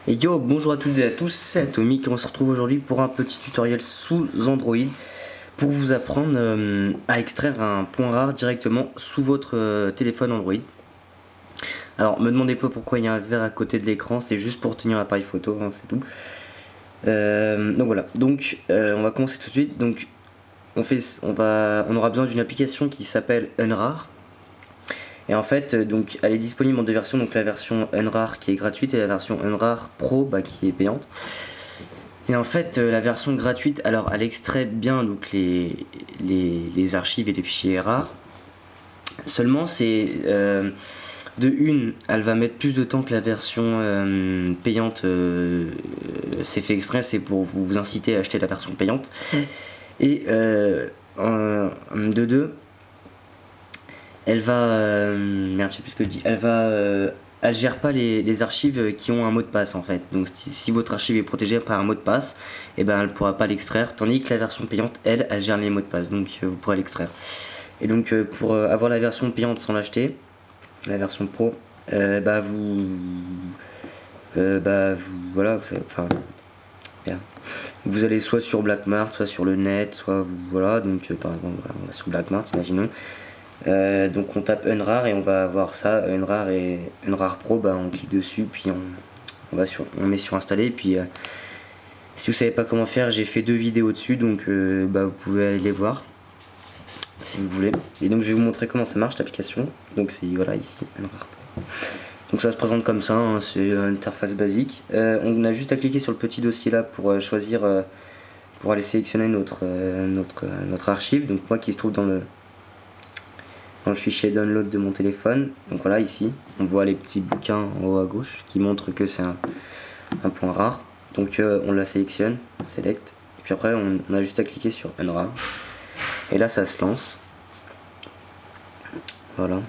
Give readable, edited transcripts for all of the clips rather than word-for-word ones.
Et yo, bonjour à toutes et à tous, c'est Atomic et on se retrouve aujourd'hui pour un petit tutoriel sous Android pour vous apprendre à extraire un point rare directement sous votre téléphone Android. Alors, me demandez pas pourquoi il y a un verre à côté de l'écran, c'est juste pour tenir l'appareil photo, hein, c'est tout. Donc voilà, on va commencer tout de suite. Donc on aura besoin d'une application qui s'appelle Unrar. Et en fait, donc elle est disponible en deux versions, donc la version Unrar qui est gratuite et la version Unrar Pro qui est payante. Et en fait, la version gratuite, alors elle extrait bien donc les archives et les fichiers rares. Seulement, de une, elle va mettre plus de temps que la version payante. C'est fait exprès, c'est pour vous inciter à acheter la version payante. Et de deux, elle va merde, je sais plus ce que je dis. Elle gère pas les archives qui ont un mot de passe en fait. Donc si votre archive est protégée par un mot de passe, et ben elle pourra pas l'extraire. Tandis que la version payante, elle gère les mots de passe. Donc vous pourrez l'extraire. Et donc pour avoir la version payante sans l'acheter, la version pro, voilà, vous allez soit sur Blackmart, soit sur le net, soit voilà. Donc par exemple, voilà, on va sur Blackmart, imaginons. Donc on tape Unrar et on va avoir ça, Unrar et Unrar Pro, on clique dessus puis on met sur installer et puis si vous savez pas comment faire, j'ai fait 2 vidéos dessus donc vous pouvez aller les voir si vous voulez. Et donc je vais vous montrer comment ça marche l'application. Donc c'est voilà ici Unrar Pro. Donc ça se présente comme ça, hein, c'est une interface basique. On a juste à cliquer sur le petit dossier là pour choisir pour aller sélectionner notre archive. Donc moi qui se trouve dans le fichier download de mon téléphone. Donc voilà, ici on voit les petits bouquins en haut à gauche qui montrent que c'est un point rare. Donc on la sélectionne, select, et puis après on a juste à cliquer sur Unrar et là ça se lance. Voilà,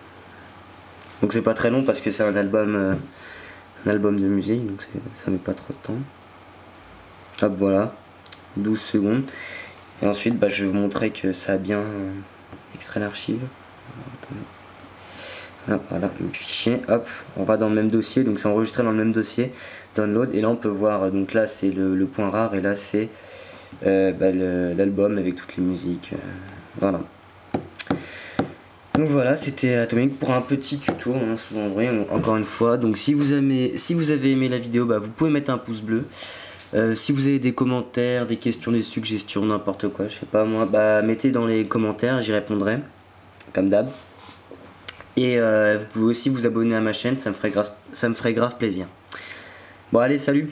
donc c'est pas très long parce que c'est un album de musique, donc ça met pas trop de temps. Hop, voilà, 12 secondes. Et ensuite je vais vous montrer que ça a bien extrait l'archive. Voilà, le fichier, hop, on va dans le même dossier, donc c'est enregistré dans le même dossier, download, et là on peut voir, donc là c'est le point rare, et là c'est l'album avec toutes les musiques, voilà. Donc voilà, c'était Atomic pour un petit tuto sous Android, encore une fois. Donc si vous avez aimé la vidéo, vous pouvez mettre un pouce bleu. Si vous avez des commentaires, des questions, des suggestions, n'importe quoi, je sais pas moi, mettez dans les commentaires, j'y répondrai, comme d'hab. Et vous pouvez aussi vous abonner à ma chaîne, ça me ferait grave plaisir. Bon allez, salut!